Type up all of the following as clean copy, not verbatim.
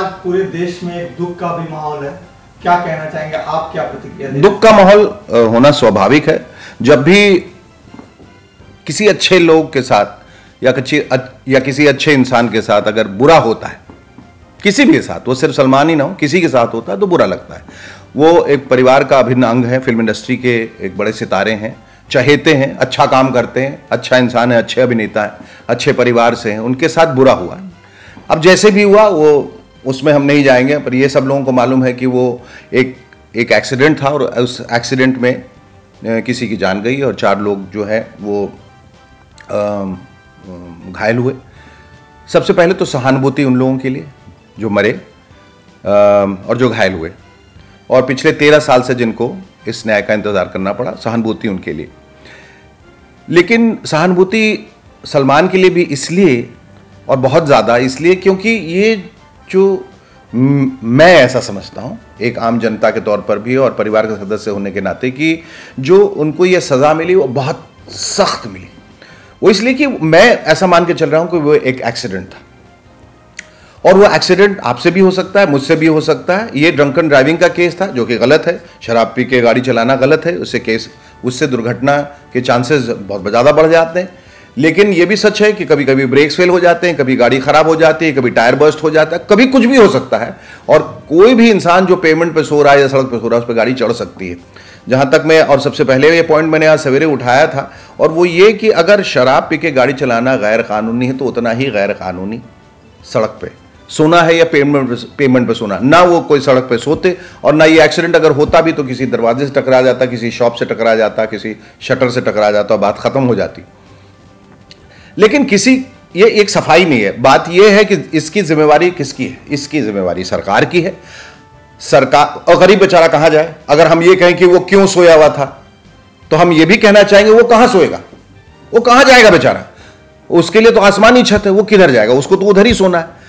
आज पूरे देश में एक दुख का भी माहौल है, क्या कहना चाहेंगे आप, क्या प्रतिक्रिया देंगे? दुख का माहौल होना स्वाभाविक है। जब भी किसी अच्छे लोग के साथ या किसी अच्छे इंसान के साथ अगर बुरा होता है, किसी भी के साथ, वो सिर्फ सलमान ही ना हो, किसी के साथ होता है तो बुरा लगता है। वो एक परिवार का अभिन्न अंग है, फिल्म इंडस्ट्री के एक बड़े सितारे हैं, चहेते हैं, अच्छा काम करते हैं, अच्छा इंसान है, अच्छे अभिनेता हैं, अच्छे परिवार से हैं, उनके साथ बुरा हुआ। अब जैसे भी हुआ वो उसमें हम नहीं जाएंगे, पर ये सब लोगों को मालूम है कि वो एक एक्सीडेंट था और उस एक्सीडेंट में किसी की जान गई और 4 लोग जो है वो घायल हुए। सबसे पहले तो सहानुभूति उन लोगों के लिए जो मरे और जो घायल हुए, और पिछले 13 साल से जिनको इस न्याय का इंतजार करना पड़ा, सहानुभूति उनके लिए। लेकिन सहानुभूति सलमान के लिए भी इसलिए, और बहुत ज़्यादा इसलिए, क्योंकि ये जो मैं ऐसा समझता हूँ एक आम जनता के तौर पर भी और परिवार के सदस्य होने के नाते, कि जो उनको ये सज़ा मिली वो बहुत सख्त मिली। वो इसलिए कि मैं ऐसा मान के चल रहा हूँ कि वो एक एक्सीडेंट था, और वो एक्सीडेंट आपसे भी हो सकता है, मुझसे भी हो सकता है। ये ड्रंकन ड्राइविंग का केस था जो कि गलत है, शराब पी के गाड़ी चलाना गलत है, उससे दुर्घटना के चांसेस बहुत ज़्यादा बढ़ जाते हैं। लेकिन ये भी सच है कि कभी कभी ब्रेक्स फेल हो जाते हैं, कभी गाड़ी खराब हो जाती है, कभी टायर बर्स्ट हो जाता है, कभी कुछ भी हो सकता है, और कोई भी इंसान जो पेमेंट पे सो रहा है या सड़क पे सो रहा है उस पर गाड़ी चढ़ सकती है। जहाँ तक मैं, और सबसे पहले ये पॉइंट मैंने आज सवेरे उठाया था, और वो ये कि अगर शराब पी के गाड़ी चलाना गैर कानूनी है तो उतना ही गैर कानूनी सड़क पे सोना है या पेमेंट पे सोना। ना वो कोई सड़क पे सोते, और ना ये एक्सीडेंट अगर होता भी तो किसी दरवाजे से टकरा जाता, किसी शॉप से टकरा जाता, किसी शटर से टकरा जाता, बात खत्म हो जाती। लेकिन ये एक सफाई नहीं है। बात ये है कि इसकी जिम्मेवारी किसकी है? इसकी जिम्मेवारी सरकार की है। सरकार, और गरीब बेचारा कहां जाए? अगर हम ये कहें कि वो क्यों सोया हुआ था, तो हम ये भी कहना चाहेंगे वो कहां सोएगा, वो कहां जाएगा बेचारा? उसके लिए तो आसमानी छत है, वो किधर जाएगा? उसको तो उधर ही सोना है।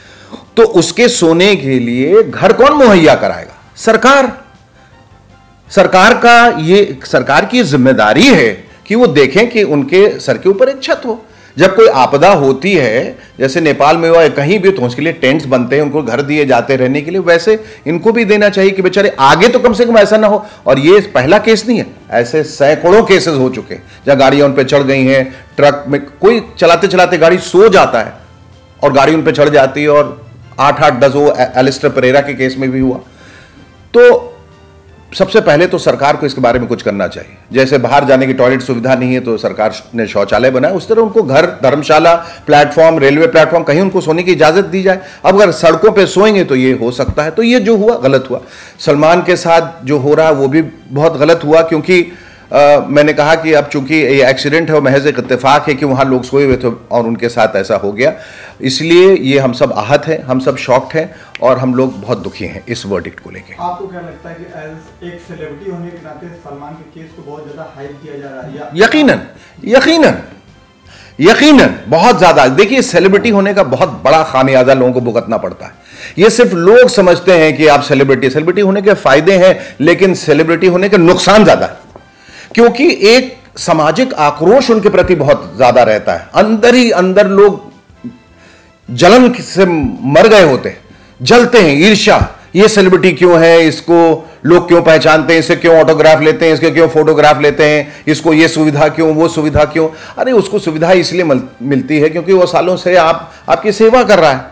तो उसके सोने के लिए घर कौन मुहैया कराएगा? सरकार। सरकार की जिम्मेदारी है कि वो देखें कि उनके सर के ऊपर एक छत हो। जब कोई आपदा होती है, जैसे नेपाल में हुआ, कहीं भी, तो उसके लिए टेंट्स बनते हैं, उनको घर दिए जाते रहने के लिए, वैसे इनको भी देना चाहिए कि बेचारे आगे तो कम से कम ऐसा ना हो। और ये पहला केस नहीं है, ऐसे सैकड़ों केसेस हो चुके हैं जहां गाड़ियां उन पे चढ़ गई हैं, ट्रक में कोई चलाते चलाते गाड़ी सो जाता है और गाड़ी उन पे चढ़ जाती है, और 8-8, 10, वो एलिस्टर परेरा के केस में भी हुआ। तो सबसे पहले तो सरकार को इसके बारे में कुछ करना चाहिए। जैसे बाहर जाने की टॉयलेट सुविधा नहीं है तो सरकार ने शौचालय बनाया, उस तरह उनको घर, धर्मशाला, प्लेटफॉर्म, रेलवे प्लेटफॉर्म, कहीं उनको सोने की इजाजत दी जाए। अब अगर सड़कों पे सोएंगे तो ये हो सकता है। तो ये जो हुआ गलत हुआ। सलमान के साथ जो हो रहा है वो भी बहुत गलत हुआ, क्योंकि मैंने कहा कि अब चूंकि ये एक्सीडेंट है और महज एक इत्तेफाक है कि वहाँ लोग सोए हुए थे और उनके साथ ऐसा हो गया, इसलिए ये हम सब आहत हैं, हम सब शॉक्ड हैं, और हम लोग बहुत दुखी हैं इस वर्डिक्ट को लेके। आपको क्या लगता है कि एज एक सेलिब्रिटी होने के नाते सलमान के केस को बहुत ज्यादा हाइप किया जा रहा है? यकीनन बहुत ज्यादा। देखिए, सेलिब्रिटी होने का बहुत बड़ा खामियाजा लोगों को भुगतना पड़ता है। ये सिर्फ लोग समझते हैं कि आप सेलिब्रिटी होने के फायदे हैं, लेकिन सेलिब्रिटी होने के नुकसान ज्यादा है, क्योंकि एक सामाजिक आक्रोश उनके प्रति बहुत ज्यादा रहता है। अंदर ही अंदर लोग जलन से मर गए होते हैं, जलते हैं, ईर्ष्या। ये सेलिब्रिटी क्यों है, इसको लोग क्यों पहचानते हैं, इससे क्यों ऑटोग्राफ लेते हैं, इसके क्यों फोटोग्राफ लेते हैं, इसको ये सुविधा क्यों, वो सुविधा क्यों? अरे उसको सुविधा इसलिए मिलती है क्योंकि वो सालों से आपकी सेवा कर रहा है।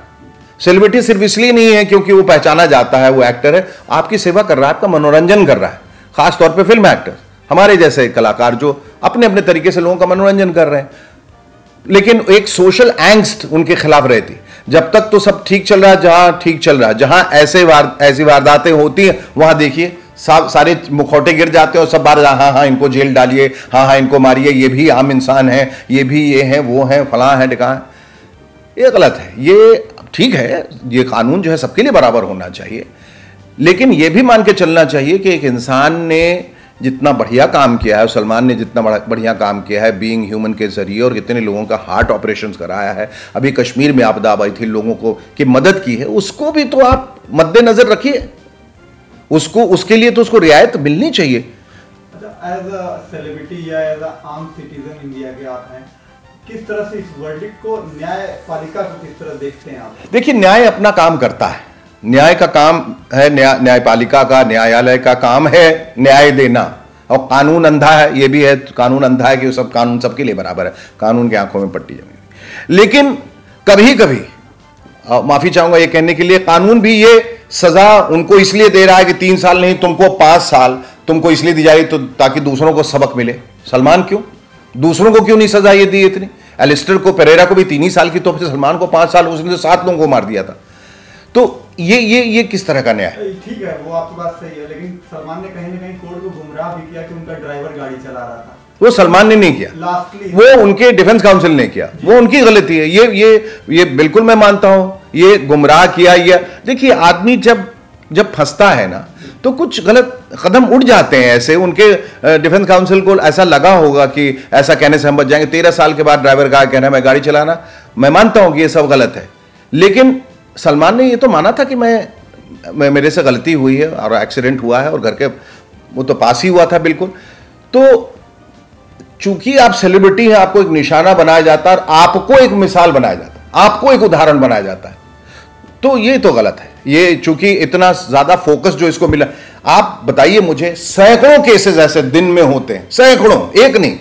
सेलिब्रिटी सिर्फ इसलिए नहीं है क्योंकि वो पहचाना जाता है, वो एक्टर है, आपकी सेवा कर रहा है, आपका मनोरंजन कर रहा है। खासतौर पर फिल्म एक्टर, हमारे जैसे कलाकार जो अपने अपने तरीके से लोगों का मनोरंजन कर रहे हैं। लेकिन एक सोशल एंग्स्ट उनके खिलाफ रहती। जब तक तो सब ठीक चल रहा है, जहां ठीक चल रहा है, जहां ऐसी वारदातें होती हैं, वहां देखिए सारे मुखौटे गिर जाते हैं और सब बार हाँ इनको जेल डालिए, हाँ इनको मारिए, ये भी आम इंसान है, ये भी ये हैं, वो हैं, फलां है, ढिकां है। ये गलत है। ये ठीक है, ये कानून जो है सबके लिए बराबर होना चाहिए, लेकिन ये भी मान के चलना चाहिए कि एक इंसान ने जितना बढ़िया काम किया है, सलमान ने जितना बढ़िया काम किया है बीइंग ह्यूमन के जरिए, और कितने लोगों का हार्ट ऑपरेशंस कराया है, अभी कश्मीर में आपदा आई थी, लोगों को की मदद की है, उसको भी तो आप मद्देनजर रखिए। उसके लिए तो उसको रियायत मिलनी चाहिए। एज अ सेलिब्रिटी या एज अ आम सिटीजन इंडिया के आप हैं, किस तरह से इस वर्डिक्ट को, न्यायपालिका को किस तरह देखते हैं आप? देखिए, न्याय अपना काम करता है, न्याय का काम है, न्यायपालिका का, न्यायालय का काम है न्याय देना। और कानून अंधा है, ये भी है, कानून अंधा है कि सब कानून सबके लिए बराबर है, कानून की आंखों में पट्टी जमी हुई। लेकिन कभी कभी माफी चाहूंगा ये कहने के लिए, कानून भी ये सजा उनको इसलिए दे रहा है कि 3 साल नहीं, तुमको 5 साल तुमको इसलिए दी जा रही तो ताकि दूसरों को सबक मिले। सलमान क्यों, दूसरों को क्यों नहीं सजा ये दी इतनी? एलिस्टर को, पेरेरा को भी 3 ही साल की, तो सलमान को 5 साल, उसने तो 7 लोगों को मार दिया था। तो ये किस तरह का न्याय है? ठीक है, वो आपकी बात सही है, लेकिन सलमान ने कहीं ना कहीं कोर्ट को गुमराह भी किया कि उनका ड्राइवर गाड़ी चला रहा था। वो सलमान ने नहीं किया, वो उनके डिफेंस काउंसिल ने किया, वो उनकी गलती है। ये बिल्कुल मैं मानता हूं, ये गुमराह किया। देखिए, आदमी जब फंसता है ना तो कुछ गलत कदम उठ जाते हैं ऐसे। उनके डिफेंस काउंसिल को ऐसा लगा होगा कि ऐसा कहने से हम बच जाएंगे। 13 साल के बाद ड्राइवर का कहना मैं गाड़ी चलाना, मैं मानता हूं कि ये सब गलत है, लेकिन सलमान ने ये तो माना था कि मैं मेरे से गलती हुई है और एक्सीडेंट हुआ है, और घर के वो तो पास ही हुआ था बिल्कुल। तो चूंकि आप सेलिब्रिटी हैं, आपको एक निशाना बनाया जाता है, और आपको एक मिसाल बनाया जाता है, आपको एक उदाहरण बनाया जाता है, तो ये तो गलत है। ये चूंकि इतना ज्यादा फोकस जो इसको मिला, आप बताइए मुझे, सैकड़ों केसेस ऐसे दिन में होते हैं, सैकड़ों, एक नहीं,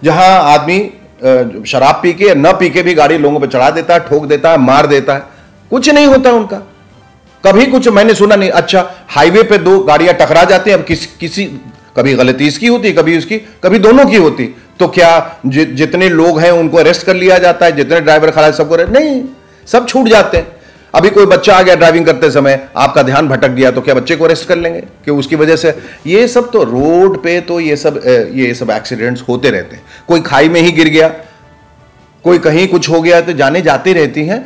जहां आदमी शराब पी के या न पी के भी गाड़ी लोगों पर चढ़ा देता है, ठोक देता है, मार देता है, कुछ नहीं होता उनका, कभी कुछ मैंने सुना नहीं। अच्छा, हाईवे पे 2 गाड़ियां टकरा जाती हैं, अब किसी कभी गलती इसकी होती, कभी उसकी, कभी दोनों की होती, तो क्या जितने लोग हैं उनको अरेस्ट कर लिया जाता है? जितने ड्राइवर खड़ा है सबको नहीं, सब छूट जाते हैं। अभी कोई बच्चा आ गया ड्राइविंग करते समय, आपका ध्यान भटक गया, तो क्या बच्चे को अरेस्ट कर लेंगे कि उसकी वजह से? ये सब तो रोड पे तो ये सब एक्सीडेंट्स होते रहते हैं। कोई खाई में ही गिर गया, कोई कहीं कुछ हो गया, तो जाने जाती रहती हैं।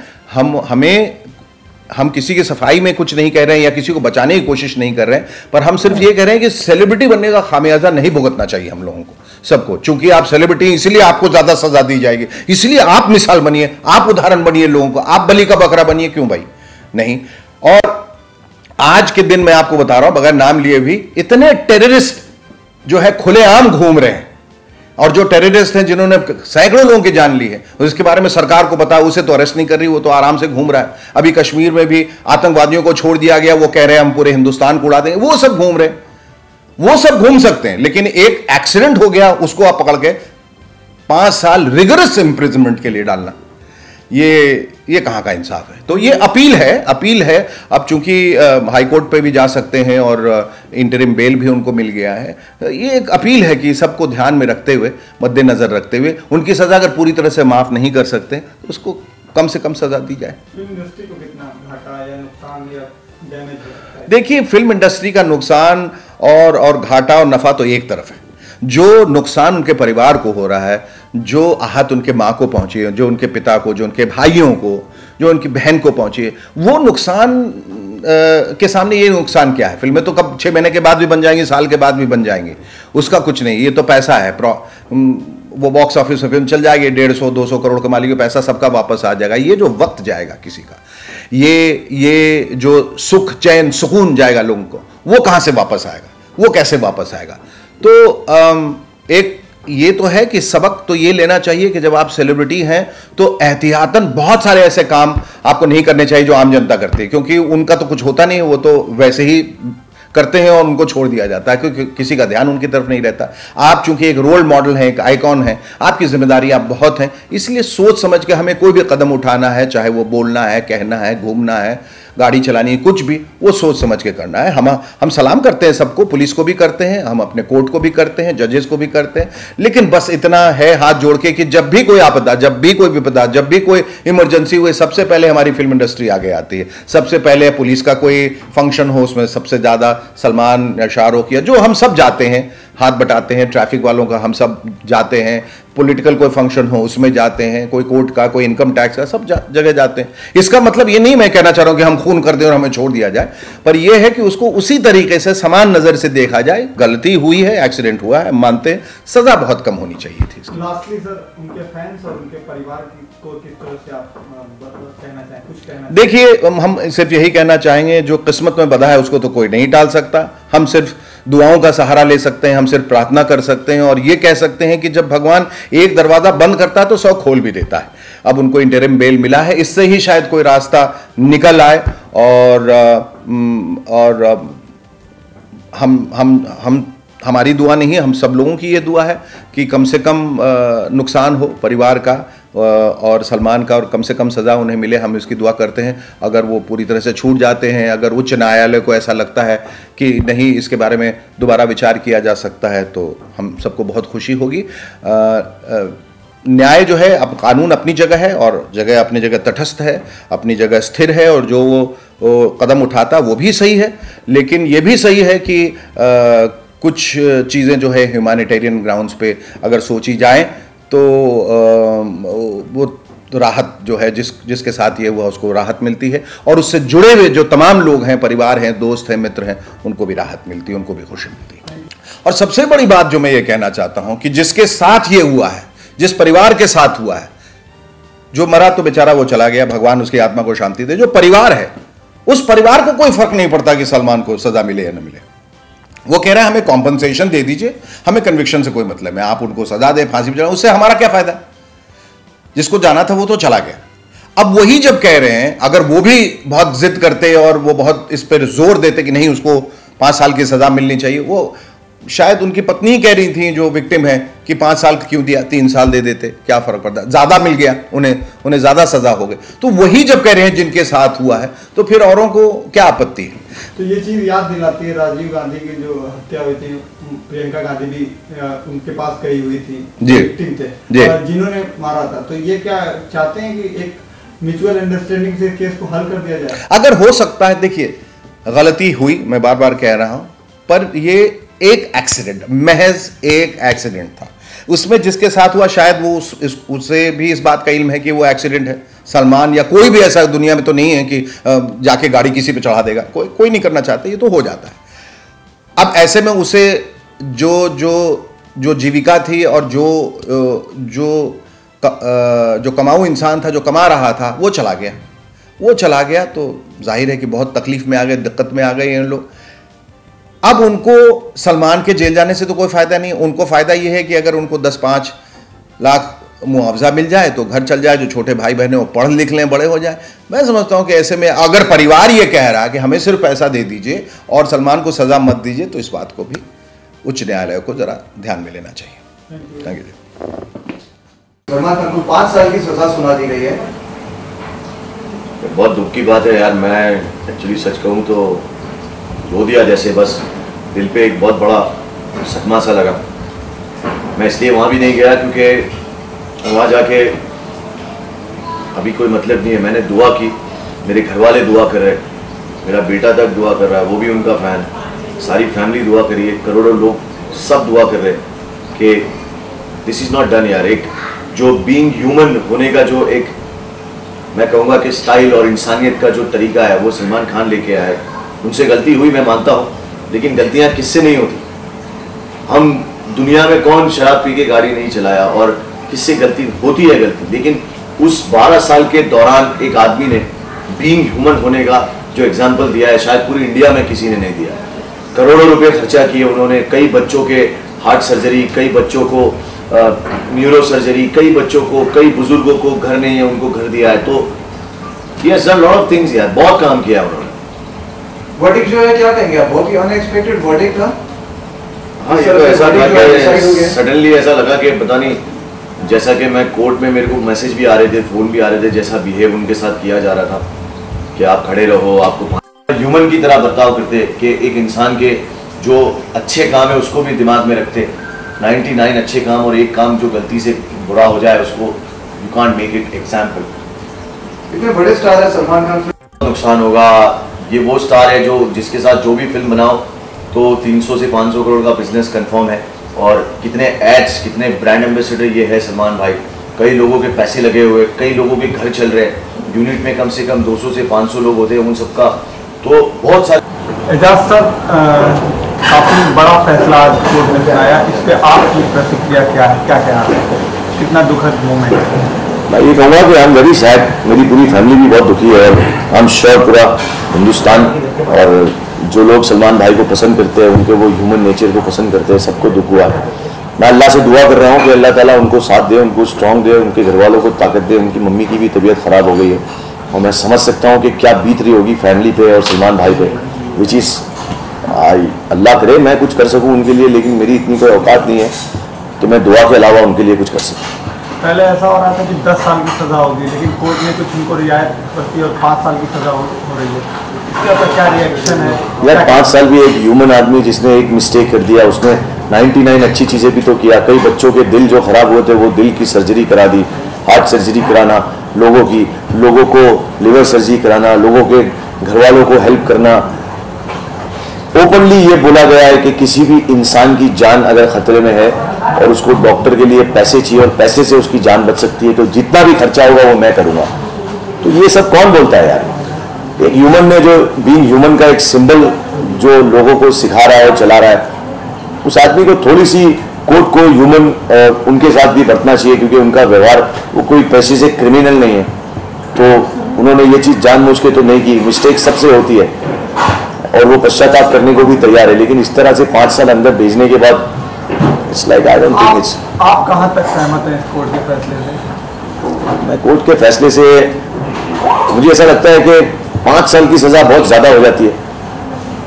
हम किसी की सफाई में कुछ नहीं कह रहे हैं या किसी को बचाने की कोशिश नहीं कर रहे हैं, पर हम सिर्फ ये कह रहे हैं कि सेलिब्रिटी बनने का खामियाजा नहीं भुगतना चाहिए हम लोगों को, सबको। चूंकि आप सेलिब्रिटी, इसलिए आपको ज्यादा सजा दी जाएगी, इसलिए आप मिसाल बनिए, आप उदाहरण बनिए लोगों को, आप बलि का बकरा बनिए, क्यों भाई? नहीं। और आज के दिन मैं आपको बता रहा हूं, बगैर नाम लिए भी, इतने टेररिस्ट जो है खुलेआम घूम रहे हैं, और जो टेररिस्ट हैं जिन्होंने सैकड़ों लोगों की जान ली है, उसके बारे में सरकार को पता, उसे तो अरेस्ट नहीं कर रही, वो तो आराम से घूम रहा है। अभी कश्मीर में भी आतंकवादियों को छोड़ दिया गया, वो कह रहे हैं हम पूरे हिंदुस्तान को उड़ा देंगे, वो सब घूम रहे हैं, वो सब घूम सकते हैं। लेकिन एक एक्सीडेंट हो गया, उसको आप पकड़ के 5 साल रिगरस इंप्रिजनमेंट के लिए डालना, ये कहां का इंसाफ है? तो ये अपील है। अब चूंकि हाई कोर्ट पे भी जा सकते हैं और इंटरिम बेल भी उनको मिल गया है, ये एक अपील है कि सबको ध्यान में रखते हुए, मद्देनजर रखते हुए, उनकी सजा अगर पूरी तरह से माफ नहीं कर सकते तो उसको कम से कम सजा दी जाए। फिल्म इंडस्ट्री को कितना घाटा या नुकसान या डैमेज है? देखिए, फिल्म इंडस्ट्री का नुकसान और घाटा और नफा तो एक तरफ है। जो नुकसान उनके परिवार को हो रहा है, जो आहत उनके माँ को पहुंची है, जो उनके पिता को, जो उनके भाइयों को, जो उनकी बहन को पहुंची है, वो नुकसान के सामने ये नुकसान क्या है? फिल्में तो कब 6 महीने के बाद भी बन जाएंगी, साल के बाद भी बन जाएंगी, उसका कुछ नहीं, ये तो पैसा है। वो बॉक्स ऑफिस में फिल्म चल जाएगी, 150-200 करोड़ कमा ली, पैसा सबका वापस आ जाएगा। ये जो वक्त जाएगा किसी का, ये जो सुख, चैन, सुकून जाएगा लोगों को, वो कहां से वापस आएगा? वो कैसे वापस आएगा? तो एक ये तो है कि सबक तो ये लेना चाहिए कि जब आप सेलिब्रिटी हैं तो एहतियातन बहुत सारे ऐसे काम आपको नहीं करने चाहिए जो आम जनता करती है, क्योंकि उनका तो कुछ होता नहीं है, वो तो वैसे ही करते हैं और उनको छोड़ दिया जाता है, क्योंकि किसी का ध्यान उनकी तरफ नहीं रहता। आप चूंकि एक रोल मॉडल हैं, एक आइकॉन हैं, आपकी जिम्मेदारी आप बहुत हैं, इसलिए सोच समझ के हमें कोई भी कदम उठाना है, चाहे वो बोलना है, कहना है, घूमना है, गाड़ी चलानी है, कुछ भी, वो सोच समझ के करना है। हम सलाम करते हैं सबको, पुलिस को भी करते हैं, हम अपने कोर्ट को भी करते हैं, जजेस को भी करते हैं, लेकिन बस इतना है हाथ जोड़ के कि जब भी कोई आपदा, जब भी कोई विपदा, जब भी कोई इमरजेंसी हुए, सबसे पहले हमारी फिल्म इंडस्ट्री आगे आती है। सबसे पहले पुलिस का कोई फंक्शन हो, उसमें सबसे ज़्यादा सलमान या शाहरुख या जो हम सब जाते हैं, हाथ बटाते हैं, ट्रैफिक वालों का हम सब जाते हैं, पॉलिटिकल कोई फंक्शन हो उसमें जाते हैं, कोई कोर्ट का, कोई इनकम टैक्स का, सब जगह जाते हैं। इसका मतलब ये नहीं मैं कहना चाह रहा हूं कि हम खून कर दें और हमें छोड़ दिया जाए, पर यह है कि उसको उसी तरीके से समान नजर से देखा जाए। गलती हुई है, एक्सीडेंट हुआ है, मानते हैं, सजा बहुत कम होनी चाहिए थी। लास्टली सर, उनके फैंस और उनके परिवार को किस तरह से आप कहना चाहें, कुछ कहना? देखिए, हम सिर्फ यही कहना चाहेंगे, जो किस्मत में बधा है उसको तो कोई नहीं टाल सकता। हम सिर्फ दुआओं का सहारा ले सकते हैं, हम सिर्फ प्रार्थना कर सकते हैं और ये कह सकते हैं कि जब भगवान एक दरवाजा बंद करता है तो 100 खोल भी देता है। अब उनको इंटरिम बेल मिला है, इससे ही शायद कोई रास्ता निकल आए और हमारी दुआ नहीं, हम सब लोगों की ये दुआ है कि कम से कम नुकसान हो परिवार का और सलमान का, और कम से कम सज़ा उन्हें मिले। हम इसकी दुआ करते हैं। अगर वो पूरी तरह से छूट जाते हैं, अगर उच्च न्यायालय को ऐसा लगता है कि नहीं इसके बारे में दोबारा विचार किया जा सकता है, तो हम सबको बहुत खुशी होगी। न्याय जो है, अब कानून अपनी जगह है और जगह अपनी जगह तटस्थ है, अपनी जगह स्थिर है, और जो वो कदम उठाता वो भी सही है। लेकिन ये भी सही है कि कुछ चीज़ें जो है ह्यूमैनिटेरियन ग्राउंड्स पे अगर सोची जाएं तो वो राहत जो है जिसके साथ ये हुआ उसको राहत मिलती है, और उससे जुड़े हुए जो तमाम लोग हैं, परिवार हैं, दोस्त हैं, मित्र हैं, उनको भी राहत मिलती है, उनको भी खुशी मिलती है। और सबसे बड़ी बात जो मैं ये कहना चाहता हूं कि जिसके साथ ये हुआ है, जिस परिवार के साथ हुआ है, जो मरा तो बेचारा वो चला गया, भगवान उसकी आत्मा को शांति दे। जो परिवार है, उस परिवार को कोई फर्क नहीं पड़ता कि सलमान को सजा मिले या न मिले। वो कह रहे हैं हमें कॉम्पनसेशन दे दीजिए, हमें कन्विक्शन से कोई मतलब है, आप उनको सजा दें, फांसी पे चढ़ाएं, उससे हमारा क्या फायदा। जिसको जाना था वो तो चला गया। अब वही जब कह रहे हैं, अगर वो भी बहुत जिद करते और वो बहुत इस पर जोर देते कि नहीं उसको 5 साल की सजा मिलनी चाहिए, वो शायद उनकी पत्नी कह रही थी जो विक्टिम है कि 5 साल क्यों दिया, 3 साल दे देते, क्या फर्क पड़ता, ज्यादा मिल गया, उन्हें ज्यादा सजा हो गई। तो वही जब कह रहे हैं जिनके साथ हुआ है, तो फिर औरों को क्या आपत्ति है। तो ये चीज याद दिलाती है राजीव गांधी की जो हत्या हुई थी, प्रियंका गांधी भी उनके पास गई हुई थी, विक्टिम थे जिन्होंने मारा था। तो ये क्या चाहते हैं कि एक म्यूचुअल अंडरस्टैंडिंग से केस को हल कर दिया जाए? अगर हो सकता है, देखिए गलती हुई, मैं बार बार कह रहा हूं, पर ये एक एक्सीडेंट, महज एक एक्सीडेंट था। उसमें जिसके साथ हुआ शायद वो उसे भी इस बात का इल्म है कि वो एक्सीडेंट है। सलमान या कोई भी ऐसा दुनिया में तो नहीं है कि जाके गाड़ी किसी पे चढ़ा देगा, कोई नहीं करना चाहता, ये तो हो जाता है। अब ऐसे में उसे जो जीविका थी और जो कमाऊ इंसान था, जो कमा रहा था, वो चला गया तो जाहिर है कि बहुत तकलीफ में आ गए, दिक्कत में आ गए ये लोग। अब उनको सलमान के जेल जाने से तो कोई फायदा नहीं, उनको फायदा ये है कि अगर उनको 10-5 लाख मुआवजा मिल जाए तो घर चल जाए, जो छोटे भाई बहन वो पढ़ लिख लें, बड़े हो जाए। मैं समझता हूं कि ऐसे में अगर परिवार ये कह रहा है कि हमें सिर्फ पैसा दे दीजिए और सलमान को सजा मत दीजिए, तो इस बात को भी उच्च न्यायालय को जरा ध्यान में लेना चाहिए। Thank you. सलमान खान को 5 साल की सजा सुना दी गई है। बहुत दुख की बात है यार। मैं एक्चुअली सच कहूँ तो रो दिया, जैसे बस दिल पे एक बहुत बड़ा सदमा सा लगा। मैं इसलिए वहाँ भी नहीं गया क्योंकि वहाँ जाके अभी कोई मतलब नहीं है। मैंने दुआ की, मेरे घर वाले दुआ कर रहे, मेरा बेटा तक दुआ कर रहा है, वो भी उनका फ़ैन, सारी फैमिली दुआ करी है, करोड़ों लोग सब दुआ कर रहे कि दिस इज़ नॉट डन यार। एक जो बीइंग ह्यूमन होने का जो एक मैं कहूँगा कि स्टाइल और इंसानियत का जो तरीका है वो सलमान खान लेके आया है। उनसे गलती हुई, मैं मानता हूँ, लेकिन गलतियाँ किससे नहीं होती। हम दुनिया में कौन शराब पी के गाड़ी नहीं चलाया, और किससे गलती होती है गलती। लेकिन उस 12 साल के दौरान एक आदमी ने बीइंग ह्यूमन होने का जो एग्जाम्पल दिया है, शायद पूरी इंडिया में किसी ने नहीं दिया। करोड़ों रुपए खर्चा किए उन्होंने, कई बच्चों के हार्ट सर्जरी, कई बच्चों को न्यूरो सर्जरी, कई बच्चों को, कई बुजुर्गों को घर नहीं है उनको घर दिया है। तो yes done lot of things यार, बहुत काम किया उन्होंने। वर्डिक्ट जो है क्या कहेंगे आप? बहुत ही अनएक्सपेक्टेड वर्डिक्ट था। हाँ, ये तो ऐसा था कि सडनली ऐसा लगा कि पता नहीं, जैसा कि मैं कोर्ट में मेरे को मैसेज भी आ रहे थे, फ़ोन भी आ रहे थे, जैसा बिहेव उनके साथ किया जा रहा था कि आप खड़े रहो, आपको ह्यूमन की तरह बर्ताव करते कि एक इंसान के जो अच्छे काम है उसको भी दिमाग में रखते। 99 अच्छे काम और एक काम जो गलती से बुरा हो जाए उसको you can't make it example. इतने बड़े स्टार है सलमान खान, नुकसान होगा। ये वो स्टार है जो जिसके साथ जो भी फिल्म बनाओ तो 300 से 500 करोड़ का बिजनेस कंफर्म है। और कितने एड्स, कितने ब्रांड एम्बेसडर ये है सलमान भाई, कई लोगों के पैसे लगे हुए, कई लोगों के घर चल रहे हैं। यूनिट में कम से कम 200 से 500 लोग होते हैं, उन सबका तो बहुत सारे। एजाज सर, काफ़ी बड़ा फैसला आज कोर्ट ने सुनाया, इस पर आपकी प्रतिक्रिया क्या है, क्या कहना है, कितना दुखद मोमेंट है? मैं ये कहूँगा कि आई एम वेरी सैड, मेरी पूरी फैमिली भी बहुत दुखी है, और आई एम श्योर पूरा हिंदुस्तान और जो लोग सलमान भाई को पसंद करते हैं, उनके वो ह्यूमन नेचर को पसंद करते हैं, सबको दुख हुआ है। मैं अल्लाह से दुआ कर रहा हूँ कि अल्लाह ताला उनको साथ दे, उनको स्ट्रॉन्ग दे, उनके घर वालों को ताकत दे। उनकी मम्मी की भी तबीयत ख़राब हो गई है, और मैं समझ सकता हूँ कि क्या बीत रही होगी फैमिली पे और सलमान भाई पे, विच इज़ अल्लाह करे मैं कुछ कर सकूँ उनके लिए, लेकिन मेरी इतनी कोई औकात नहीं है कि मैं दुआ के अलावा उनके लिए कुछ कर सकूँ। पहले ऐसा हो रहा था कि 10 साल की सज़ा होगी, लेकिन कोर्ट ने कुछ उनको रियायत करती है और 5 साल की सज़ा हो रही है, इसके ऊपर क्या रिएक्शन है? यार 5 साल भी एक ह्यूमन आदमी जिसने एक मिस्टेक कर दिया, उसने 99 अच्छी चीज़ें भी तो किया। कई बच्चों के दिल जो ख़राब हुए थे वो दिल की सर्जरी करा दी, हार्ट सर्जरी कराना लोगों को लिवर सर्जरी कराना, लोगों के घर वालों को हेल्प करना। ओपनली ये बोला गया है कि किसी भी इंसान की जान अगर खतरे में है और उसको डॉक्टर के लिए पैसे चाहिए और पैसे से उसकी जान बच सकती है तो जितना भी खर्चा होगा वो मैं करूँगा। तो ये सब कौन बोलता है यार? एक ह्यूमन ने जो बीइंग ह्यूमन का एक सिंबल जो लोगों को सिखा रहा है और चला रहा है, उस आदमी को थोड़ी सी कोर्ट को ह्यूमन उनके साथ भी बरतना चाहिए, क्योंकि उनका व्यवहार वो कोई पैसे से क्रिमिनल नहीं है। तो उन्होंने ये चीज़ जानबूझ के तो नहीं की, मिस्टेक सबसे होती है और वो पश्चाताप करने को भी तैयार है, लेकिन इस तरह से 5 साल अंदर भेजने के बाद it's like I don't think it's. आप कहाँ तक सहमत हैं इस कोर्ट के फैसले से? मैं कोर्ट के फैसले से मुझे ऐसा लगता है कि 5 साल की सज़ा बहुत ज़्यादा हो जाती है।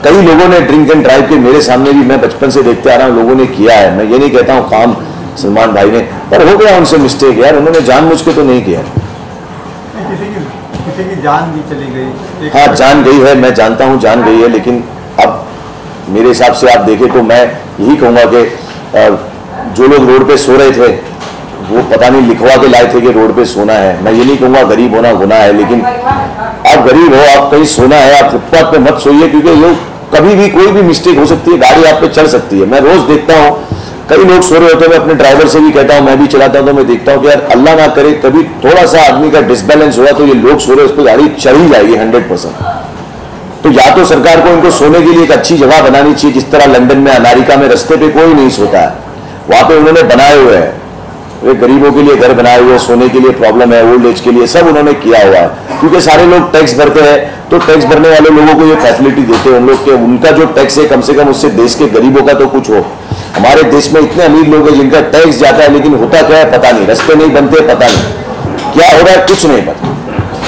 कई लोगों ने ड्रिंक एंड ड्राइव के मेरे सामने भी, मैं बचपन से देखते आ रहा हूँ, लोगों ने किया है। मैं ये नहीं कहता हूँ काम सलमान भाई ने, पर हो गया उनसे मिस्टेक यार, उन्होंने जानबूझ के तो नहीं किया। किसी की जान भी चली गई। हाँ जान गई है, मैं जानता हूँ जान गई है, लेकिन अब मेरे हिसाब से आप देखें तो मैं यही कहूँगा कि जो लोग रोड पे सो रहे थे वो पता नहीं लिखवा के लाए थे कि रोड पे सोना है। मैं ये नहीं कहूँगा गरीब होना गुनाह है, लेकिन आप गरीब हो, आप कहीं सोना है, आप फुटपाथ पे मत सोइए, क्योंकि लोग कभी भी कोई भी मिस्टेक हो सकती है, गाड़ी आप पे चढ़ सकती है। मैं रोज देखता हूँ कई लोग सो रहे होते हैं, मैं अपने ड्राइवर से भी कहता हूँ, मैं भी चलाता हूँ, तो मैं देखता हूँ कि यार अल्लाह ना करे कभी थोड़ा सा आदमी का डिसबैलेंस हुआ तो ये लोग सो रहे उस पर गाड़ी चढ़ ही जाएगी 100%। तो या तो सरकार को इनको सोने के लिए एक अच्छी जगह बनानी चाहिए, जिस तरह लंदन में अमेरिका में रास्ते पे कोई नहीं सोता है, वहां पे उन्होंने बनाए हुए हैं, वे गरीबों के लिए घर बनाए हुए, सोने के लिए प्रॉब्लम है, ओल्ड एज के लिए सब उन्होंने किया हुआ है। क्योंकि सारे लोग टैक्स भरते हैं, तो टैक्स भरने वाले लोगों को ये फैसिलिटी देते हैं उन लोग के, उनका जो टैक्स है कम से कम उससे देश के गरीबों का तो कुछ हो। हमारे देश में इतने अमीर लोग हैं जिनका टैक्स जाता है, लेकिन होता क्या है पता नहीं, रास्ते नहीं बनते पता नहीं, क्या हो रहा है कुछ नहीं पता।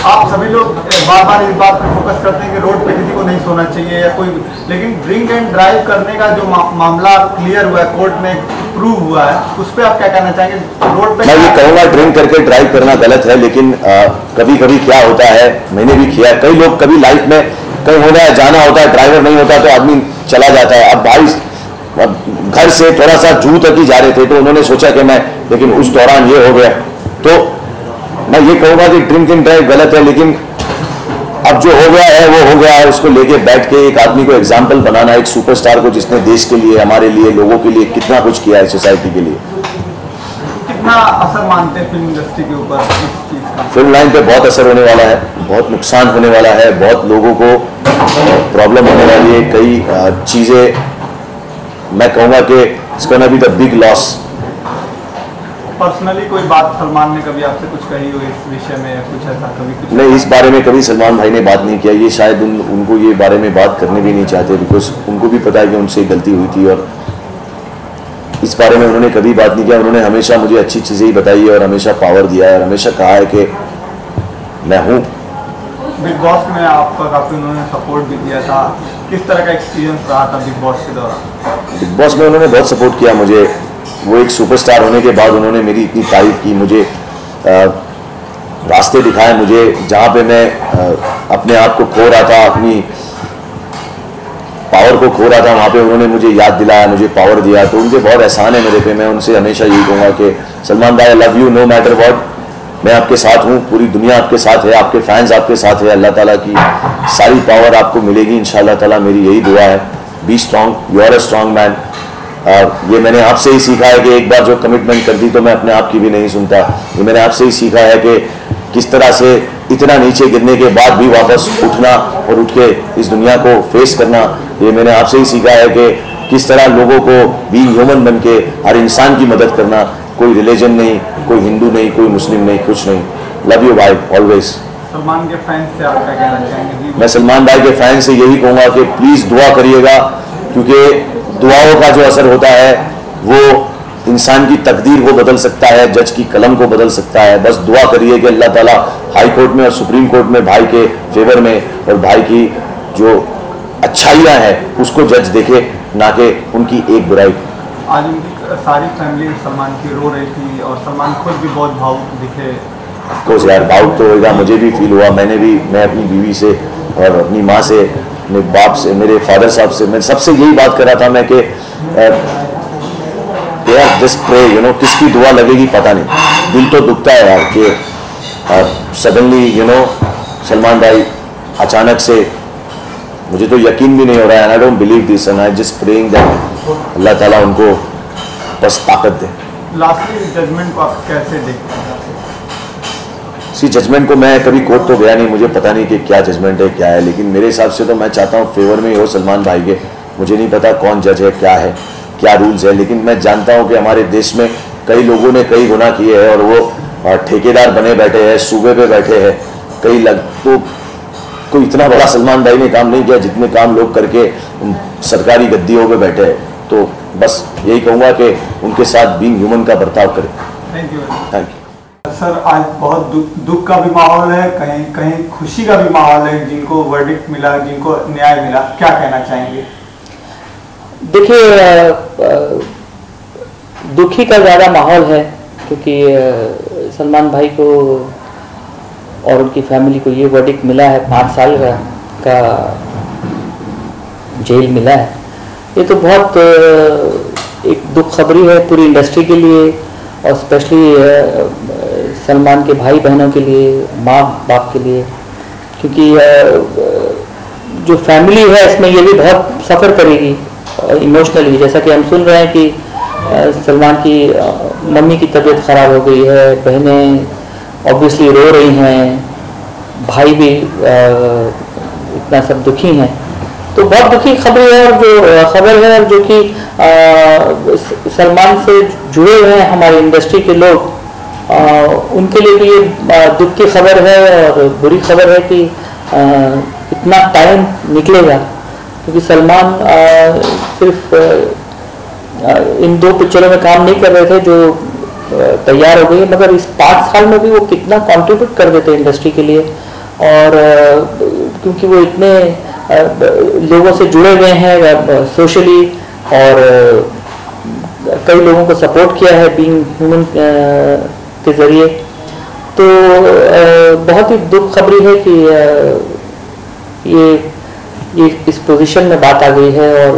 आप सभी लोग बार बार इस बात पर फोकस करते हैं कि रोड पे किसी को नहीं सोना चाहिए या कोई, लेकिन ड्रिंक एंड ड्राइव करने का जो मामला क्लियर हुआ है, कोर्ट में प्रूव हुआ है, उस पर आप क्या कहना चाहेंगे? रोड पे मैं ये कहूँगा ड्रिंक करके ड्राइव करना गलत है, लेकिन कभी कभी क्या होता है, मैंने भी किया, कई लोग कभी लाइफ में कहीं होना है जाना होता है, ड्राइवर नहीं होता तो आदमी चला जाता है। अब भाई घर से थोड़ा सा जू तक ही जा रहे थे तो उन्होंने सोचा कि मैं, लेकिन उस दौरान ये हो गया। तो मैं ये कहूँगा कि ड्रिंक एंड ड्राइव गलत है, लेकिन अब जो हो गया है वो हो गया है, उसको लेके बैठ के एक आदमी को एग्जाम्पल बनाना, एक सुपरस्टार को जिसने देश के लिए, हमारे लिए, लोगों के लिए कितना कुछ किया है, सोसाइटी के लिए। कितना असर मानते हैं फिल्म इंडस्ट्री के ऊपर इस चीज का? फिल्म लाइन पे बहुत असर होने वाला है, बहुत नुकसान होने वाला है, बहुत लोगों को प्रॉब्लम होने वाली है, कई चीज़ें मैं कहूँगा कि it's gonna be the big loss. Personally कोई बात सलमान ने कभी आपसे कुछ कही हो इस विषय में या कुछ ऐसा कभी कुछ? नहीं, इस बारे में कभी सलमान भाई ने बात नहीं किया, ये शायद उनको ये बारे में बात करने भी नहीं चाहते, बिकॉज उनको भी पता है कि उनसे गलती हुई थी और इस बारे में उन्होंने कभी बात नहीं किया। उन्होंने हमेशा मुझे अच्छी चीज़ें ही बताई है और हमेशा पावर दिया है और हमेशा कहा है कि मैं हूँ। बिग बॉस में आपका काफ़ी उन्होंने सपोर्ट भी किया था, किस तरह का एक्सपीरियंस रहा था बिग बॉस के दौरान? बिग बॉस में उन्होंने बहुत सपोर्ट किया मुझे, वो एक सुपरस्टार होने के बाद उन्होंने मेरी इतनी तारीफ की, मुझे रास्ते दिखाए, मुझे जहाँ पे मैं अपने आप को खो रहा था, अपनी पावर को खो रहा था, वहाँ पे उन्होंने मुझे याद दिलाया, मुझे पावर दिया, तो उनके बहुत एहसान है मेरे पे। मैं उनसे हमेशा यही कहूँगा कि सलमान भाई I love you know matter what, मैं आपके साथ हूँ, पूरी दुनिया आपके साथ है, आपके फैंस आपके साथ है, अल्लाह ताला की सारी पावर आपको मिलेगी इंशाल्लाह ताला, मेरी यही दुआ है। Be strong, you are a strong man. ये मैंने आपसे ही सीखा है कि एक बार जो कमिटमेंट कर दी तो मैं अपने आप की भी नहीं सुनता। ये मैंने आपसे ही सीखा है कि किस तरह से इतना नीचे गिरने के बाद भी वापस उठना और उठ के इस दुनिया को फेस करना, ये मैंने आपसे ही सीखा है कि किस तरह लोगों को बी ह्यूमन बन के हर इंसान की मदद करना, कोई रिलीजन नहीं, कोई हिंदू नहीं, कोई मुस्लिम नहीं, कुछ नहीं। लव यू भाई ऑलवेज। सलमान के फैंस से आप क्या कहना चाहेंगे? मैं सलमान भाई के फैन से यही कहूँगा कि प्लीज़ दुआ करिएगा, क्योंकि दुआओं का जो असर होता है वो इंसान की तकदीर वो बदल सकता है, जज की कलम को बदल सकता है। बस दुआ करिए कि अल्लाह ताला हाई कोर्ट में और सुप्रीम कोर्ट में भाई के फेवर में और भाई की जो अच्छाइयाँ हैं उसको जज देखे, ना कि उनकी एक बुराई। आज उनकी सारी फैमिली सलमान की रो रही थी और सलमान खुद भी बहुत भावुक दिखे। ऑफकोर्स यार, भावुक तो होगा, मुझे भी फील हुआ। मैं अपनी बीवी से और अपनी माँ से, अपने बाप से, मेरे फादर साहब से, मैं सबसे यही बात कर रहा था मैं कि यार जस्ट प्रे, यू नो, किसकी दुआ लगेगी पता नहीं। दिल तो दुखता है यार कि सडनली यू नो सलमान भाई अचानक से, मुझे तो यकीन भी नहीं हो रहा है, and I don't believe this, and I just praying that Allah ताला उनको बस ताकत दे। लास्टली जजमेंट को आप कैसे देखते हैं? जजमेंट को मैं कभी कोर्ट तो गया नहीं, मुझे पता नहीं कि क्या जजमेंट है क्या है, लेकिन मेरे हिसाब से तो मैं चाहता हूँ फेवर में ही हो सलमान भाई के। मुझे नहीं पता कौन जज है, क्या रूल्स है, लेकिन मैं जानता हूँ कि हमारे देश में कई लोगों ने कई गुनाह किए हैं और वो ठेकेदार बने बैठे हैं, सूबे पे बैठे हैं। तो कोई इतना बड़ा सलमान भाई ने काम नहीं किया जितने काम लोग करके सरकारी गद्दियों पे बैठे हैं। तो बस यही कहूँगा कि उनके साथ बीइंग ह्यूमन का बर्ताव करें। Thank you. Thank you sir, आज बहुत दुख का भी माहौल है, कहीं कहीं खुशी का भी माहौल है। जिनको वर्डिक्ट मिला, जिनको न्याय मिला, क्या कहना चाहेंगे? देखिए, दुखी का ज़्यादा माहौल है क्योंकि सलमान भाई को और उनकी फैमिली को ये वर्डिक्ट मिला है, 5 साल का जेल मिला है। ये तो बहुत एक दुख खबरी है पूरी इंडस्ट्री के लिए और स्पेशली सलमान के भाई बहनों के लिए, माँ बाप के लिए, क्योंकि जो फैमिली है इसमें ये भी बहुत सफ़र करेगी इमोशनली। जैसा कि हम सुन रहे हैं कि सलमान की मम्मी की तबीयत ख़राब हो गई है, बहनें ऑब्वियसली रो रही हैं, भाई भी इतना सब दुखी हैं। तो बहुत दुखी खबर है, और जो खबर है जो कि सलमान से जुड़े हुए हैं हमारी इंडस्ट्री के लोग, उनके लिए भी ये दुख की खबर है और बुरी खबर है कि इतना टाइम निकलेगा, क्योंकि सलमान सिर्फ इन 2 पिक्चरों में काम नहीं कर रहे थे जो तैयार हो गई, मगर इस 5 साल में भी वो कितना कंट्रीब्यूट कर देते इंडस्ट्री के लिए। और क्योंकि वो इतने लोगों से जुड़े हुए हैं सोशली और कई लोगों को सपोर्ट किया है बीइंग ह्यूमन के ज़रिए, तो बहुत ही दुख खबरी है कि ये इस पोजीशन में बात आ गई है और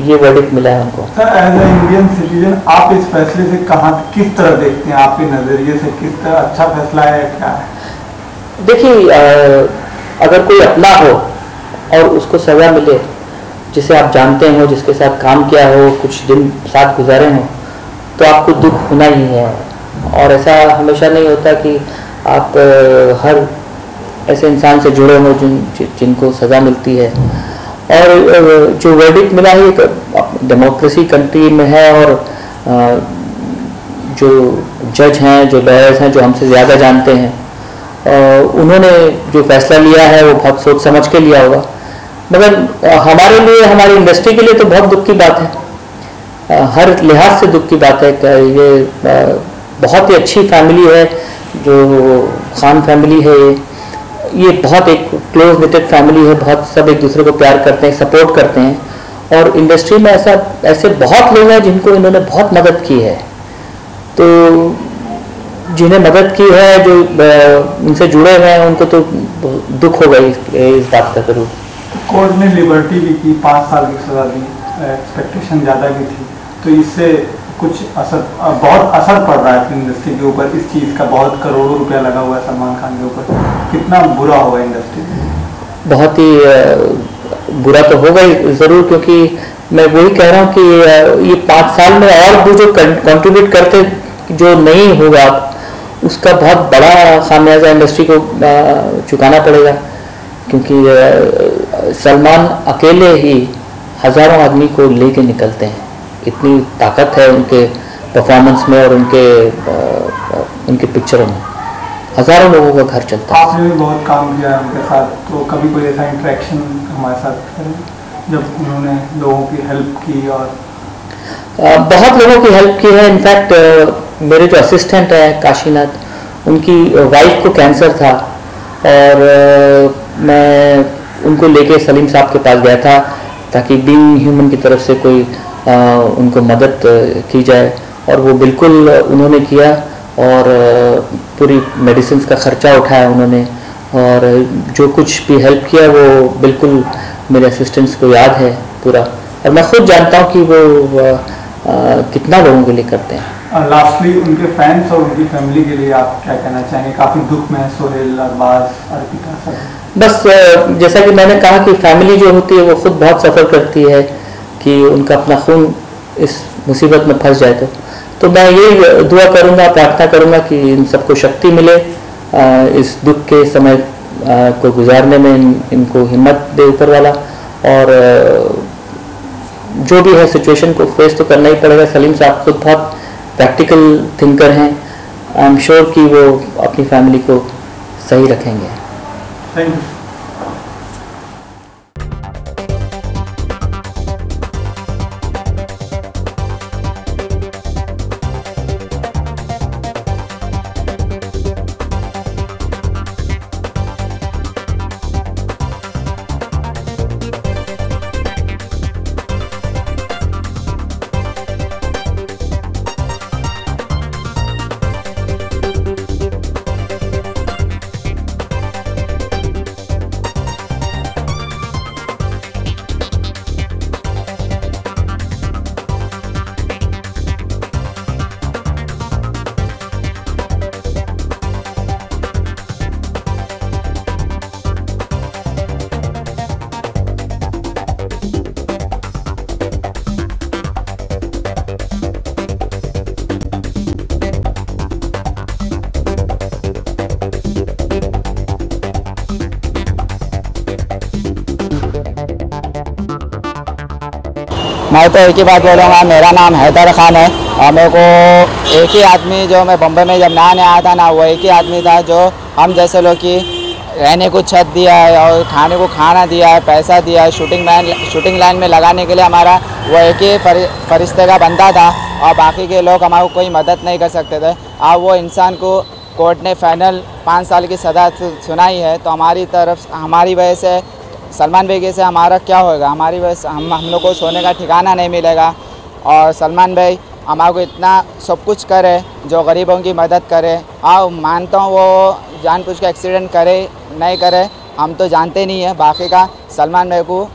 ये वर्डिक्ट मिला है उनको। Sir, as a Indian citizen आप इस फैसले से किस तरह देखते हैं? आपके नज़रिए से किस तरह अच्छा फैसला है, क्या है? देखिए, अगर कोई अपना हो और उसको सज़ा मिले, जिसे आप जानते हो, जिसके साथ काम किया हो, कुछ दिन साथ गुजारे हों, तो आपको दुख होना ही है। और ऐसा हमेशा नहीं होता कि आप हर ऐसे इंसान से जुड़े हों जिनको सज़ा मिलती है। और जो वर्डिक्ट मिला है एक डेमोक्रेसी कंट्री में है, और जो जज हैं, जो लॉयर्स हैं, जो हमसे ज़्यादा जानते हैं, उन्होंने जो फैसला लिया है वो बहुत सोच समझ के लिया होगा। मगर हमारे लिए, हमारी इंडस्ट्री के लिए तो बहुत दुख की बात है, हर लिहाज से दुख की बात है। ये बहुत ही अच्छी फैमिली है, जो खान फैमिली है, ये बहुत एक क्लोज निटेड फैमिली है, बहुत सब एक दूसरे को प्यार करते हैं, सपोर्ट करते हैं। और इंडस्ट्री में ऐसे बहुत लोग हैं जिनको इन्होंने बहुत मदद की है, तो जिन्हें मदद की है, जो इनसे जुड़े हुए हैं, उनको तो दुख होगा इस बात का जरूर। कोर्ट ने लिबर्टी भी की, 5 साल की सजा दी, एक्सपेक्टेशन ज़्यादा भी थी, तो इससे कुछ बहुत असर पड़ रहा है इंडस्ट्री के ऊपर इस चीज़ का। बहुत करोड़ों रुपया लगा हुआ है सलमान खान के ऊपर, कितना बुरा होगा इंडस्ट्री? बहुत ही बुरा तो होगा ही ज़रूर, क्योंकि मैं वही कह रहा हूँ कि ये 5 साल में और भी जो कंट्रीब्यूट करते जो नहीं होगा, उसका बहुत बड़ा खामियाजा इंडस्ट्री को चुकाना पड़ेगा, क्योंकि सलमान अकेले ही हज़ारों आदमी को लेके निकलते हैं। इतनी ताकत है उनके परफॉर्मेंस में और उनके पिक्चरों में, हज़ारों लोगों का घर चलता है। आपने भी बहुत काम किया है उनके साथ, तो कभी कोई ऐसा इंटरेक्शन हमारे साथ जब उन्होंने लोगों की हेल्प की? और बहुत लोगों की हेल्प की है। इनफैक्ट मेरे जो असिस्टेंट है काशीनाथ, उनकी वाइफ को कैंसर था और मैं उनको लेके सलीम साहब के पास गया था ताकि बीइंग ह्यूमन की तरफ से कोई उनको मदद की जाए, और वो बिल्कुल उन्होंने किया और पूरी मेडिसिन का ख़र्चा उठाया उन्होंने, और जो कुछ भी हेल्प किया वो बिल्कुल मेरे असिस्टेंट्स को याद है पूरा, और मैं खुद जानता हूँ कि वो कितना लोगों के लिए करते हैं। लास्टली उनके फैंस और उनकी फैमिली के लिए आप क्या कहना चाहेंगे? काफ़ी दुख में सोहेल, अरबाज, अर्पिता सब। बस जैसा कि मैंने कहा कि फैमिली जो होती है वो खुद बहुत सफ़र करती है कि उनका अपना खून इस मुसीबत में फंस जाए, तो मैं यही दुआ करूँगा, प्रार्थना करूँगा कि इन सबको शक्ति मिले इस दुख के समय को गुजारने में, इनको हिम्मत दे ऊपर वाला, और जो भी है सिचुएशन को फेस तो करना ही पड़ेगा। सलीम साहब खुद बहुत प्रैक्टिकल थिंकर हैं, आई एम श्योर कि वो अपनी फैमिली को सही रखेंगे। Thank you. मैं तो एक ही बात बोलूँगा, मेरा नाम हैदर खान है और मेरे को एक ही आदमी, जो मैं बम्बई में जब नया आया था ना, वो एक ही आदमी था जो हम जैसे लोग की रहने को छत दिया है और खाने को खाना दिया है, पैसा दिया है, शूटिंग लाइन में लगाने के लिए हमारा वो एक ही फरिश्ते का बंदा था, और बाकी के लोग हमारे को कोई मदद नहीं कर सकते थे। अब वो इंसान को कोर्ट ने फाइनल 5 साल की सज़ा सुनाई है, तो हमारी वजह से सलमान भाई से हमारा क्या होगा? हमारी वजह से हम लोग को सोने का ठिकाना नहीं मिलेगा। और सलमान भाई हमारे को इतना सब कुछ करे, जो गरीबों की मदद करे। हाँ, मानता हूँ वो जानबूझ के एक्सीडेंट करे नहीं करे हम तो जानते नहीं है, बाकी का सलमान भाई को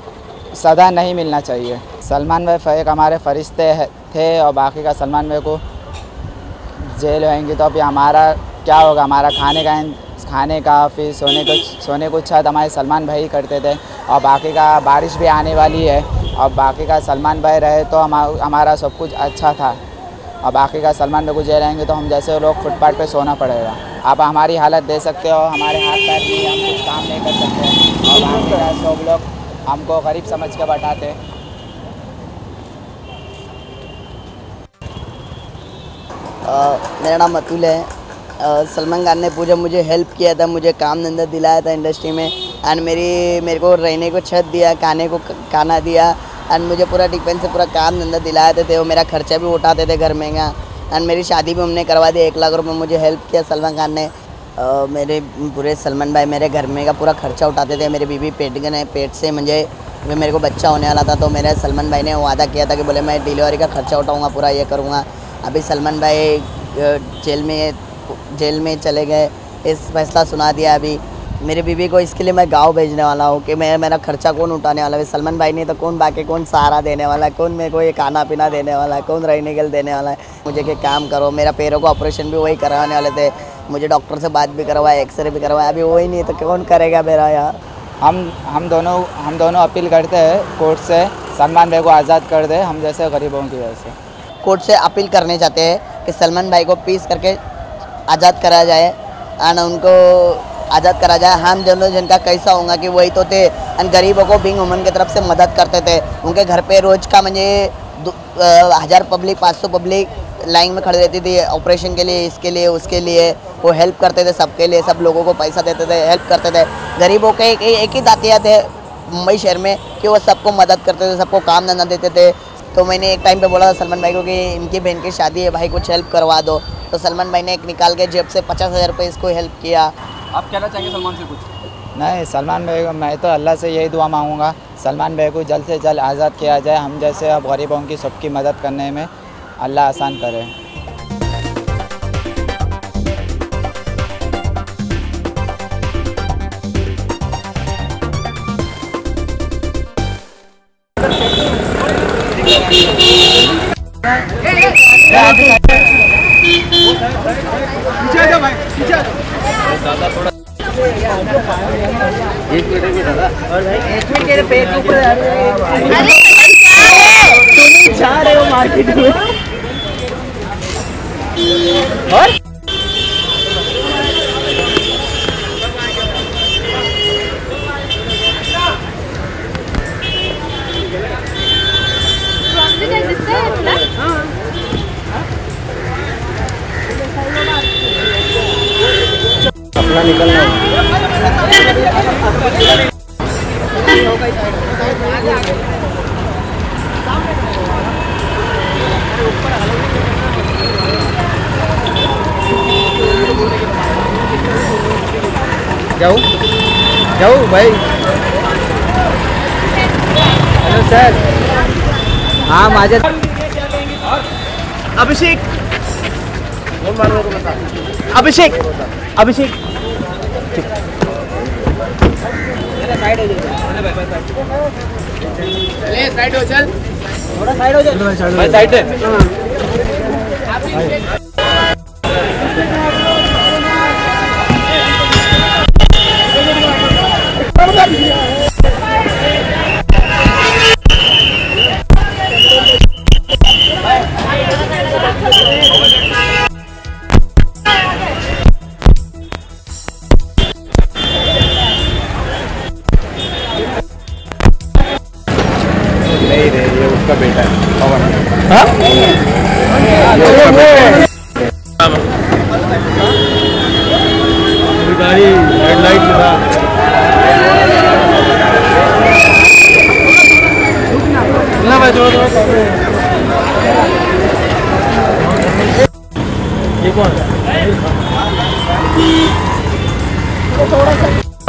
सज़ा नहीं मिलना चाहिए। सलमान भाई एक हमारे फरिश्ते थे, और बाकी का सलमान भाई को जेल होएंगी तो अभी हमारा क्या होगा? हमारा खाने का फिर सोने को छत हमारे सलमान भाई करते थे, और बाकी का बारिश भी आने वाली है, और बाकी का सलमान भाई रहे तो हमारा सब कुछ अच्छा था, और बाकी का सलमान भाई को जेल रहेंगे तो हम जैसे लोग फुटपाथ पे सोना पड़ेगा। आप हमारी हालत दे सकते हो, हमारे हाथ पैर नहीं, हम कुछ काम नहीं कर सकते, और बाकी का सब लोग हमको गरीब समझ के बैठाते। मेरा नाम अतुल है। सलमान खान ने पूरा मुझे हेल्प किया था, मुझे काम धंधा दिलाया था इंडस्ट्री में, एंड मेरे को रहने को छत दिया, खाना दिया, एंड मुझे पूरा डिफेंस से पूरा काम धंधा दिलाते थे। वो मेरा खर्चा भी उठाते थे घर में का, एंड मेरी शादी भी हमने करवा दी। 1 लाख रुपये मुझे हेल्प किया सलमान खान ने। मेरे पूरे सलमान भाई मेरे घर में का पूरा खर्चा उठाते थे। मेरी बीवी पेट से मेरे को बच्चा होने वाला था, तो मेरे सलमान भाई ने वादा किया था कि बोले मैं डिलीवरी का खर्चा उठाऊँगा, पूरा ये करूँगा। अभी सलमान भाई जेल में चले गए, इस फैसला सुना दिया अभी। मेरी बीवी को इसके लिए मैं गांव भेजने वाला हूँ कि मेरा खर्चा कौन उठाने वाला है? सलमान भाई नहीं तो कौन सहारा देने वाला है? कौन मेरे को ये खाना पीना देने वाला है? कौन रहने के लिए देने वाला है? मुझे कि काम करो। मेरा पैरों को ऑपरेशन भी वही करवाने वाले थे, मुझे डॉक्टर से बात भी करवाया, एक्सरे भी करवाया, अभी वही नहीं तो कौन करेगा मेरा यार? हम दोनों अपील करते हैं कोर्ट से, सलमान भाई को आज़ाद कर दे, हम जैसे गरीबों की वजह से। कोर्ट से अपील करने चाहते हैं कि सलमान भाई को पीस करके आज़ाद करा जाए, एंड उनको आज़ाद करा जाए। हम दोनों जिनका कैसा होगा कि वही तो थे, एंड गरीबों को बिंग वुमन की तरफ से मदद करते थे। उनके घर पे रोज़ का 1000 पब्लिक 500 पब्लिक लाइन में खड़े रहती थी ऑपरेशन के लिए, इसके लिए उसके लिए। वो हेल्प करते थे सबके लिए, सब लोगों को पैसा देते थे, हेल्प करते थे। गरीबों के एक ही दातिया थे मुंबई शहर में कि वो सबको मदद करते थे, सबको काम धंधा देते थे, तो मैंने एक टाइम पे बोला था सलमान भाई को कि इनकी बहन की शादी है भाई, कुछ हेल्प करवा दो। तो सलमान भाई ने एक निकाल के जेब से 50,000 रुपये इसको हेल्प किया। आप कहना चाहेंगे सलमान से कुछ? नहीं, सलमान भाई को मैं तो अल्लाह से यही दुआ मांगूंगा, सलमान भाई को जल्द से जल्द आज़ाद किया जाए। हम जैसे अब गरीबों की सबकी मदद करने में अल्लाह आसान करे। एक मिनट दादा, और भाई एक मिनट तेरे पेट के ऊपर आ रहे तुम ही जा रहे हो मार्केट में। और अपना निकलना जाओ जाओ भाई। Hello sir. हाँ माजद। अभिषेक अभिषेक अभिषेक साइड हो, चल थोड़ा साइड हो, चल भाई साइड है। नहीं रे, ये उसका बेटा है पवन। गाड़ी हेडलाइट लगा ना भाई, छोड़ो ये कौन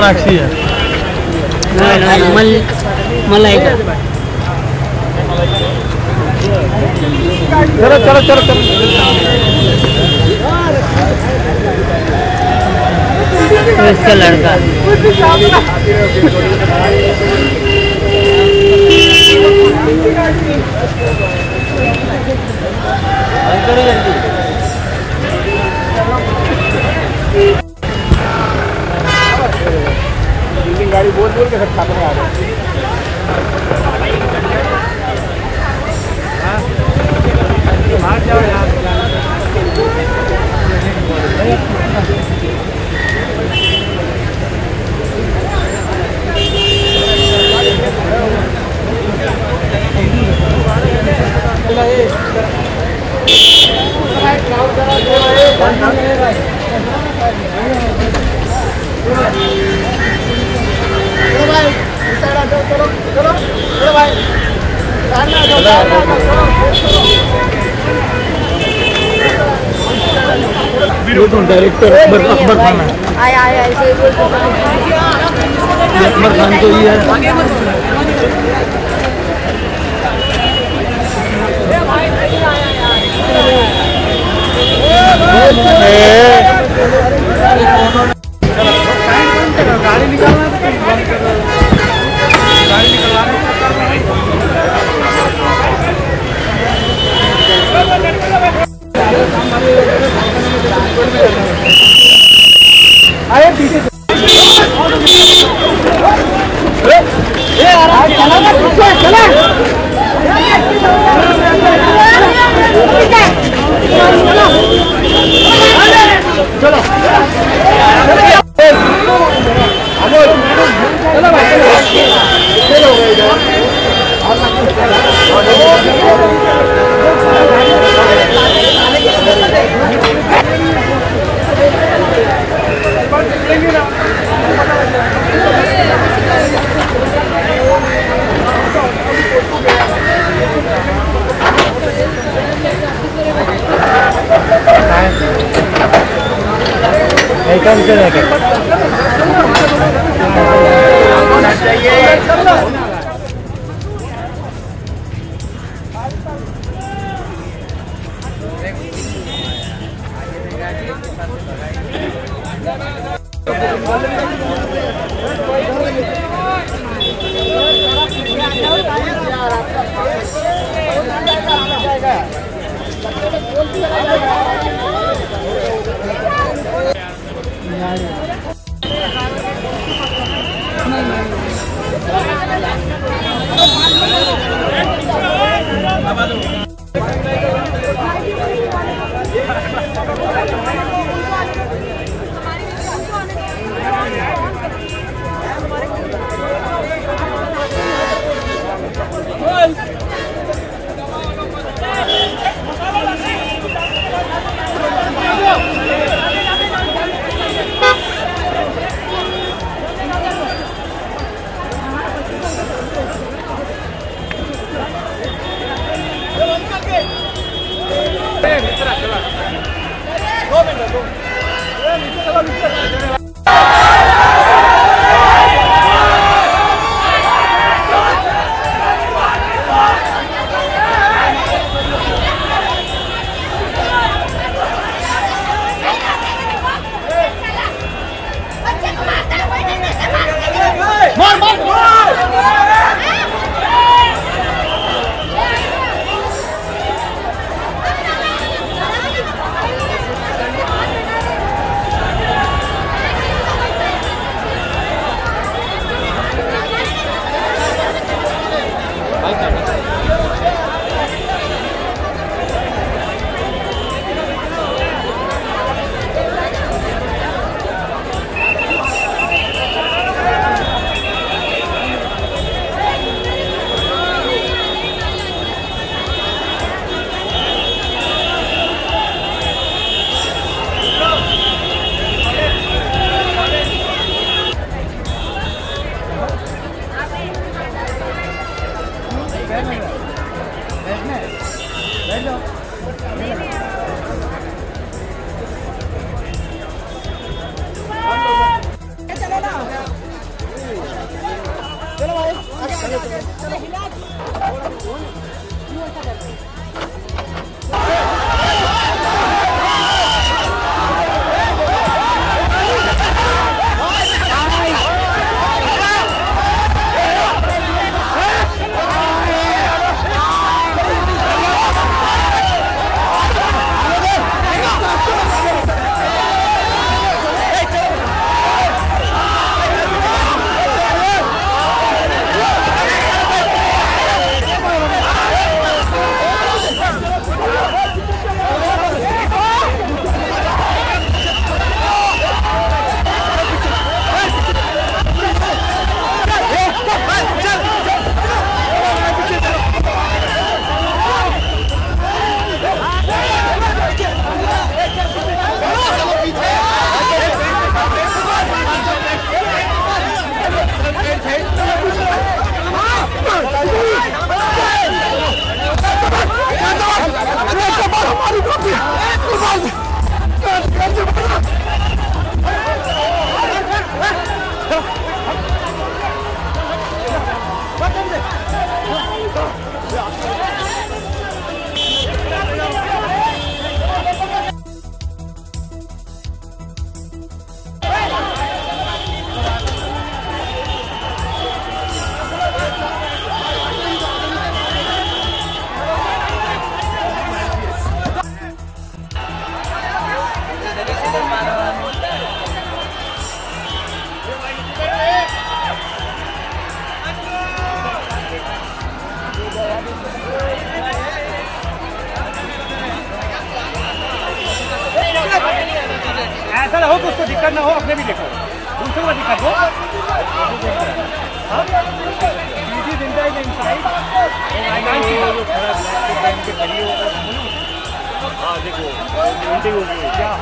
साक्षी है? चलो चलो चलो चलो तो इसका लड़का गाड़ी बोल बोल के सब छापने आ रहे बाहर जाओ यार। डायरेक्टर अकबर खान है। आया ऐसे ही बोल अकबर खान तो ही है। गाड़ी निकालना, गाड़ी निकलवाना। आए पीछे चलो चलो ऐसा ना हो तो उसको दिक्कत ना हो, अपने भी देखो, दूसरों को दिक्कत हो। हाँ देखो उल्टी हो गई क्या?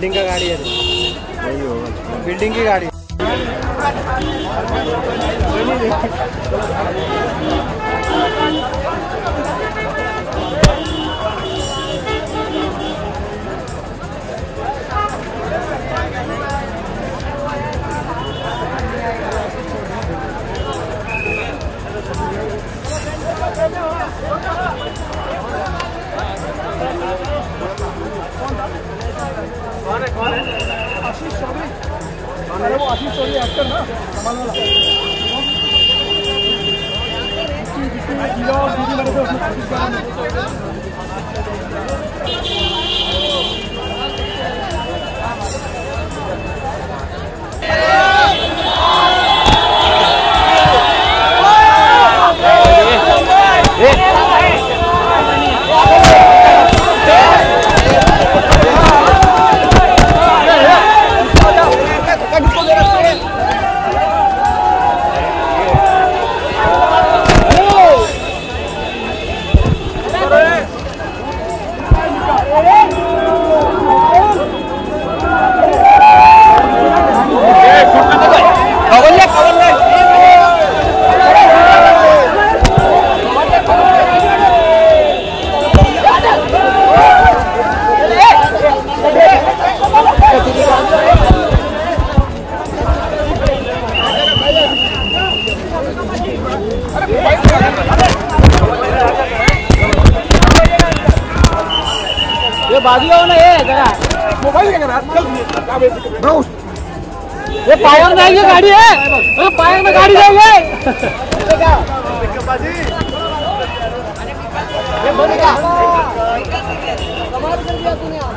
बिल्डिंग का गाड़ी है, वही होगा, बिल्डिंग की गाड़ी। कौन है? आशीष चौधरी। अरे वो आशीष चौधरी एक्टर ना, कमाल वाला। ये बाजू आओ ना, ये जरा मोबाइल क्या कर ब्रो, ये पायर में आएगी गाड़ी है, ये पायर में गाड़ी जाएगी। ये बोलेगा कमाल कर दिया तूने यार।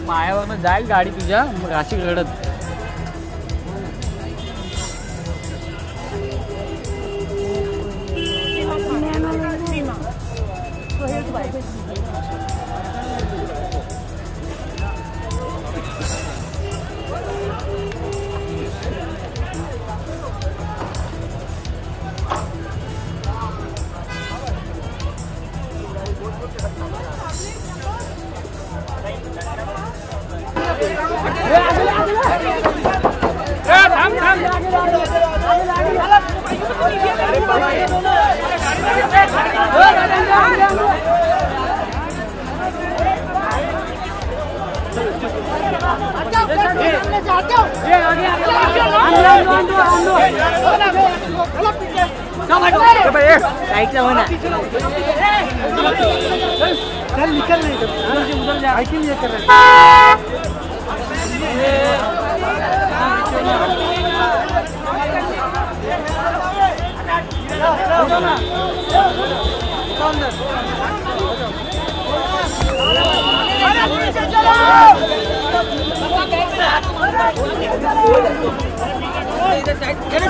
पायावर जाईल गाडी तुझ्या, मग अशी घडत चल निकल नहीं उधर जा, साइकिल ये कर रहे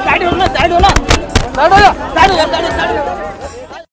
साइड हो ना, साइड हो ना, साइड हो, साइड हो, साइड हो।